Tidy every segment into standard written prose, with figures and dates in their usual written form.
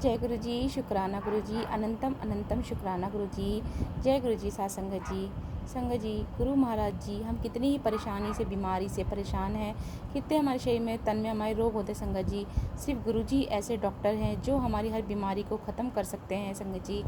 जय गुरु जी, शुक्राना गुरु जी, अनंतम अनंतम शुक्राना गुरु जी। जय गुरु जी साथ संगत जी। संगत जी, गुरु महाराज जी, हम कितनी ही परेशानी से, बीमारी से परेशान हैं, कितने हमारे शरीर में, तन में हमारे रोग होते हैं संगत जी। सिर्फ गुरु जी ऐसे डॉक्टर हैं जो हमारी हर बीमारी को ख़त्म कर सकते हैं संगत जी।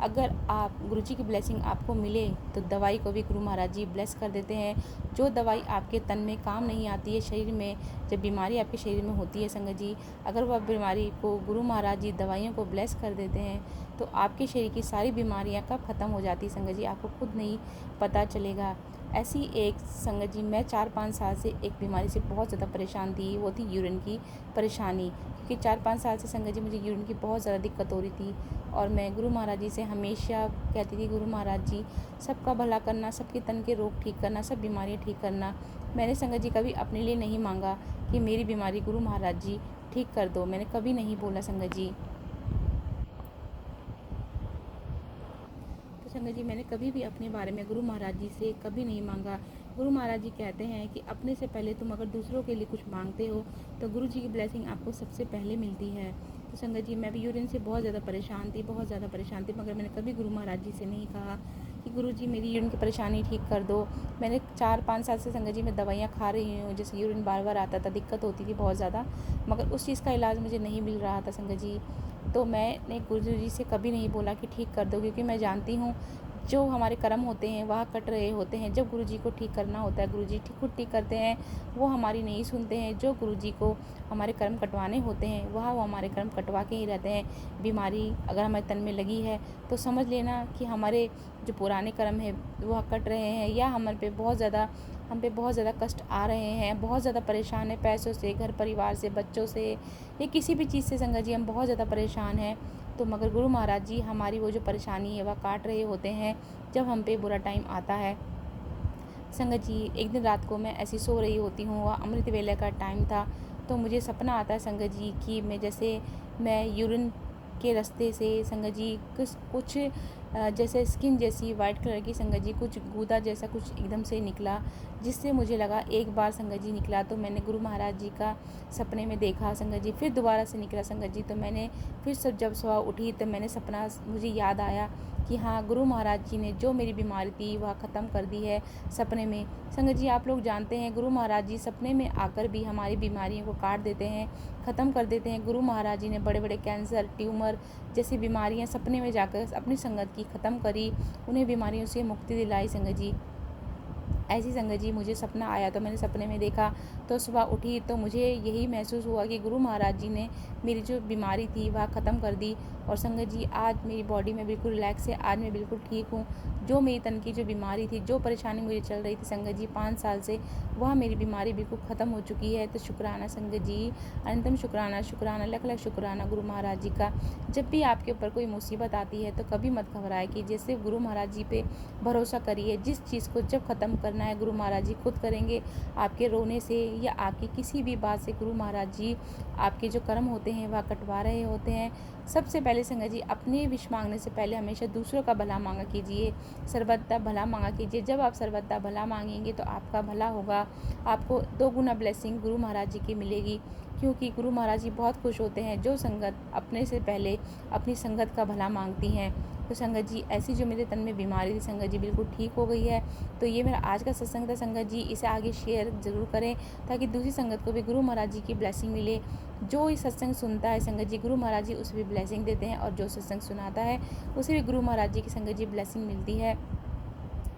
अगर आप गुरु जी की ब्लेसिंग आपको मिले तो दवाई को भी गुरु महाराज जी ब्लेस कर देते हैं। जो दवाई आपके तन में काम नहीं आती है, शरीर में जब बीमारी आपके शरीर में होती है संगत जी, अगर वह बीमारी को गुरु महाराज जी दवाइयों को ब्लेस कर देते हैं तो आपके शरीर की सारी बीमारियां कब ख़त्म हो जाती है संगत जी, आपको खुद नहीं पता चलेगा। ऐसी एक संगत जी, मैं 4-5 साल से एक बीमारी से बहुत ज़्यादा परेशान थी, वो थी यूरिन की परेशानी। क्योंकि 4-5 साल से संगत जी मुझे यूरिन की बहुत ज़्यादा दिक्कत हो रही थी और मैं गुरु महाराज जी से हमेशा कहती थी, गुरु महाराज जी सबका भला करना, सबके तन के रोग ठीक करना, सब बीमारियाँ ठीक करना। मैंने संगत जी कभी अपने लिए नहीं मांगा कि मेरी बीमारी गुरु महाराज जी ठीक कर दो, मैंने कभी नहीं बोला संगत जी। तो संगत जी, मैंने कभी भी अपने बारे में गुरु महाराज जी से कभी नहीं मांगा। गुरु महाराज जी कहते हैं कि अपने से पहले तुम अगर दूसरों के लिए कुछ मांगते हो तो गुरु जी की ब्लेसिंग आपको सबसे पहले मिलती है। तो संगत जी, मैं भी यूरिन से बहुत ज़्यादा परेशान थी, बहुत ज़्यादा परेशान थी, मगर मैंने कभी गुरु महाराज जी से नहीं कहा कि गुरु जी मेरी यूरिन की परेशानी ठीक कर दो। मैंने 4-5 साल से संगत जी मैं दवाइयाँ खा रही हूँ, जैसे यूरिन बार बार आता था, दिक्कत होती थी बहुत ज़्यादा, मगर उस चीज़ का इलाज मुझे नहीं मिल रहा था संगत जी। तो मैंने गुरु जी से कभी नहीं बोला कि ठीक कर दो, क्योंकि मैं जानती हूँ जो हमारे कर्म होते हैं वह कट रहे होते हैं। जब गुरु जी को ठीक करना होता है, गुरु जी खुद ठीक करते हैं, वो हमारी नहीं सुनते हैं। जो गुरु जी को हमारे कर्म कटवाने होते हैं वो हमारे कर्म कटवा के ही रहते हैं। बीमारी अगर हमारे तन में लगी है तो समझ लेना कि हमारे जो पुराने कर्म है वह कट रहे हैं, या हम पे बहुत ज़्यादा कष्ट आ रहे हैं, बहुत ज़्यादा परेशान है, पैसों से, घर परिवार से, बच्चों से, या किसी भी चीज़ से संगत जी हम बहुत ज़्यादा परेशान हैं। तो मगर गुरु महाराज जी हमारी वो जो परेशानी है वह काट रहे होते हैं जब हम पे बुरा टाइम आता है। संगत जी, एक दिन रात को मैं ऐसी सो रही होती हूँ, वह अमृत वेले का टाइम था, तो मुझे सपना आता है संगत जी कि मैं यूरिन के रास्ते से संगत जी कुछ जैसे स्किन जैसी वाइट कलर की संगत जी, कुछ गूदा जैसा कुछ एकदम से निकला, जिससे मुझे लगा एक बार संगत जी निकला तो मैंने गुरु महाराज जी का सपने में देखा संगत जी, फिर दोबारा से निकला संगत जी। तो मैंने फिर सब जब सुबह उठी तो मैंने सपना, मुझे याद आया कि हाँ, गुरु महाराज जी ने जो मेरी बीमारी थी वह ख़त्म कर दी है सपने में। संगत जी, आप लोग जानते हैं गुरु महाराज जी सपने में आकर भी हमारी बीमारियों को काट देते हैं, ख़त्म कर देते हैं। गुरु महाराज जी ने बड़े बड़े कैंसर, ट्यूमर जैसी बीमारियां सपने में जाकर अपनी संगत की ख़त्म करी, उन्हें बीमारियों से मुक्ति दिलाई संगत जी। ऐसी संगत जी, मुझे सपना आया तो मैंने सपने में देखा, तो सुबह उठी तो मुझे यही महसूस हुआ कि गुरु महाराज जी ने मेरी जो बीमारी थी वह ख़त्म कर दी। और संगत जी, आज मेरी बॉडी में बिल्कुल रिलैक्स है, आज मैं बिल्कुल ठीक हूँ। जो मेरी तन की जो बीमारी थी, जो परेशानी मुझे चल रही थी संगत जी 5 साल से, वह मेरी बीमारी बिल्कुल ख़त्म हो चुकी है। तो शुक्राना संगत जी, अनंतम शुक्राना, शुक्राना, लख लख शुक्राना गुरु महाराज जी का। जब भी आपके ऊपर कोई मुसीबत आती है तो कभी मत घबराए कि जैसे गुरु महाराज जी पे भरोसा करिए। जिस चीज़ को जब ख़त्म करना है गुरु महाराज जी खुद करेंगे। आपके रोने से या आपकी किसी भी बात से गुरु महाराज जी आपके जो कर्म होते हैं वह कटवा रहे होते हैं। सबसे पहले संगत जी, अपने विश मांगने से पहले हमेशा दूसरों का भला मांगा कीजिए, सर्वदा भला मांगा कीजिए। जब आप सर्वदा भला मांगेंगे तो आपका भला होगा, आपको 2 गुना ब्लेसिंग गुरु महाराज जी की मिलेगी। क्योंकि गुरु महाराज जी बहुत खुश होते हैं जो संगत अपने से पहले अपनी संगत का भला मांगती हैं। तो संगत जी, ऐसी जो मेरे तन में बीमारी थी संगत जी बिल्कुल ठीक हो गई है। तो ये मेरा आज का सत्संग था संगत जी, इसे आगे शेयर ज़रूर करें ताकि दूसरी संगत को भी गुरु महाराज जी की ब्लेसिंग मिले। जो इस सत्संग सुनता है संगत जी, गुरु महाराज जी उसे भी ब्लेसिंग देते हैं, और जो सत्संग सुनाता है उसे भी गुरु महाराज जी की संगत जी ब्लेसिंग मिलती है।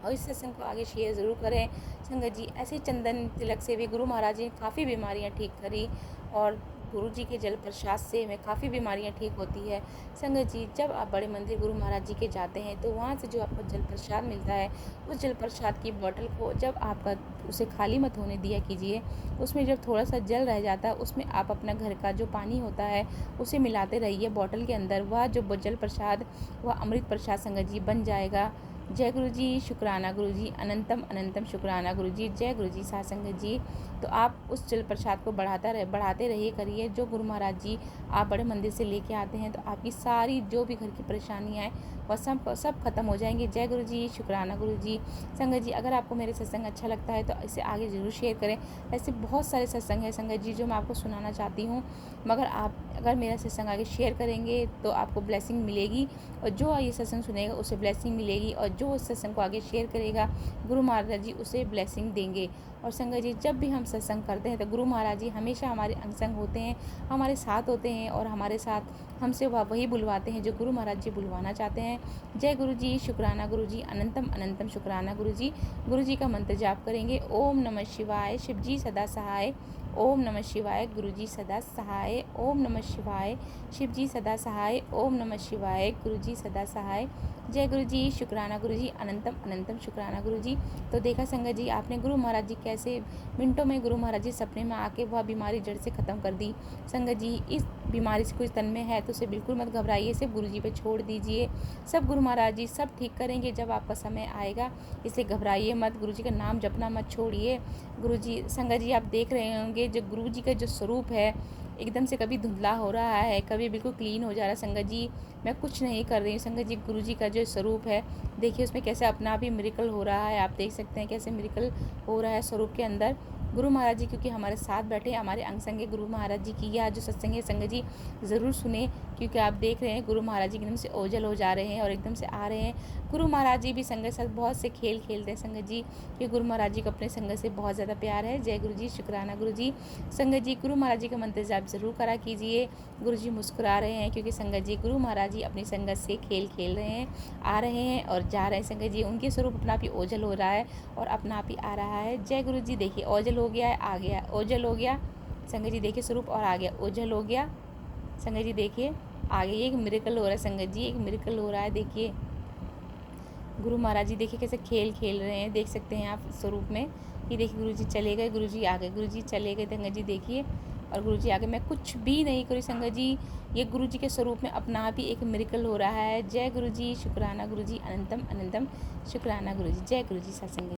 और इस सत्संग को आगे शेयर ज़रूर करें संगत जी। ऐसे चंदन तिलक से भी गुरु महाराज जी ने काफ़ी बीमारियाँ ठीक करी, और गुरु जी के जल प्रसाद से में काफ़ी बीमारियाँ ठीक होती है संगत जी। जब आप बड़े मंदिर गुरु महाराज जी के जाते हैं तो वहाँ से जो आपको जल प्रसाद मिलता है, उस जल प्रसाद की बोतल को जब आपका उसे खाली मत होने दिया कीजिए। उसमें जब थोड़ा सा जल रह जाता है उसमें आप अपना घर का जो पानी होता है उसे मिलाते रहिए बोतल के अंदर। वह जो जल प्रसाद वह अमृत प्रसाद संगत जी बन जाएगा। जय गुरु जी, शुक्राना गुरु जी, अनंतम अनंतम शुक्राना गुरु जी। जय गुरु जी, साथ संगत जी। तो आप उस जल प्रसाद को बढ़ाते रहिए करिए, जो गुरु महाराज जी आप बड़े मंदिर से लेके आते हैं, तो आपकी सारी जो भी घर की परेशानियाँ हैं वह सब खत्म हो जाएंगी। जय गुरु जी, शुक्राना गुरु जी। संगत जी, अगर आपको मेरे सत्संग अच्छा लगता है तो इसे आगे ज़रूर शेयर करें। ऐसे बहुत सारे सत्संग हैं संगत जी जो मैं आपको सुनाना चाहती हूँ, मगर आप अगर मेरा सत्संग आगे शेयर करेंगे तो आपको ब्लेसिंग मिलेगी, और जो ये सत्संग सुनेगा उसे ब्लेसिंग मिलेगी, और जो उस सत्संग को आगे शेयर करेगा गुरु महाराज जी उसे ब्लेसिंग देंगे। और संगत जी, जब भी हम सत्संग करते हैं तो गुरु महाराज जी हमेशा हमारे अंग होते हैं, हमारे साथ होते हैं, और हमारे साथ हमसे वही बुलवाते हैं जो गुरु महाराज जी बुलवाना चाहते हैं। जय गुरु जी, शुक्राना गुरु जी, अनंतम अनंतम शुक्राना गुरु जी। गुरु जी का मंत्र जाप करेंगे, ओम नमः शिवाय, शिव जी सदा सहाय। ओम नमः शिवाय, गुरु जी सदा सहाय। ओम नमः शिवाय, शिव जी सदा सहाय। ओम नमः शिवाय, गुरु जी सदा सहाय। जय गुरु जी, शुक्राना गुरु जी, अनंतम अनंतम शुक्राना गुरु जी। तो देखा संगत जी, आपने गुरु महाराज जी कैसे मिनटों में गुरु महाराज जी सपने में आके वह बीमारी जड़ से ख़त्म कर दी। संगत जी, इस बीमारी से कोई तन में है तो उसे बिल्कुल मत घबराइए, सिर्फ गुरु जी पे छोड़ दीजिए। सब गुरु महाराज जी सब ठीक करेंगे जब आपका समय आएगा, इसलिए घबराइए मत, गुरु जी का नाम जपना मत छोड़िए। गुरु जी, संगत जी, आप देख रहे होंगे जो गुरु जी का जो स्वरूप है एकदम से कभी धुंधला हो रहा है, कभी बिल्कुल क्लीन हो जा रहा है। संगत जी, मैं कुछ नहीं कर रही हूँ। संगत जी, गुरु जी का जो स्वरूप है देखिए, उसमें कैसे अपना आप ही मिरेकल हो रहा है। आप देख सकते हैं कैसे मिरेकल हो रहा है स्वरूप के अंदर। गुरु महाराज जी क्योंकि हमारे साथ बैठे, हमारे अंग संग गुरु महाराज जी की यह जो सत्संग है संगत जी ज़रूर सुने, क्योंकि आप देख रहे हैं गुरु महाराज जी एकदम से ओझल हो जा रहे हैं और एकदम से आ रहे हैं। गुरु महाराज जी भी संगत के साथ बहुत से खेल खेलते हैं संगत जी, कि गुरु महाराज जी को अपने संगत से बहुत ज़्यादा प्यार है। जय गुरु जी, शुक्राना गुरु जी। संगत जी, गुरु महाराज जी का मंत्र जाप जरूर करा कीजिए। गुरु जी मुस्कुरा रहे हैं क्योंकि संगत जी गुरु महाराज जी अपनी संगत से खेल खेल रहे हैं, आ रहे हैं और जा रहे हैं। संगत जी, उनके स्वरूप अपना आप ही ओझल हो रहा है और अपना आप ही आ रहा है। जय गुरु जी, देखिए ओझल हो गया है, आ गया, ओझल हो गया। संगत जी देखिए स्वरूप और आ गया, ओझल हो गया। संगत जी देखिए आगे, एक मिरेकल हो रहा है संगत जी, एक मिरेकल हो रहा है। देखिए गुरु महाराज जी देखिए कैसे खेल खेल रहे हैं, देख सकते हैं आप स्वरूप में। ये देखिए गुरु जी चले गए, गुरु जी आ गए, गुरु जी चले गए संगत जी देखिए, और गुरु जी आ गए। मैं कुछ भी नहीं करी संगत जी, ये गुरु जी के स्वरूप में अपना आप ही एक मिरेकल हो रहा है। जय गुरु जी, शुक्राना गुरु जी, अनंतम अनंतम शुक्राना गुरु जी। जय गुरु जी, सत्संग।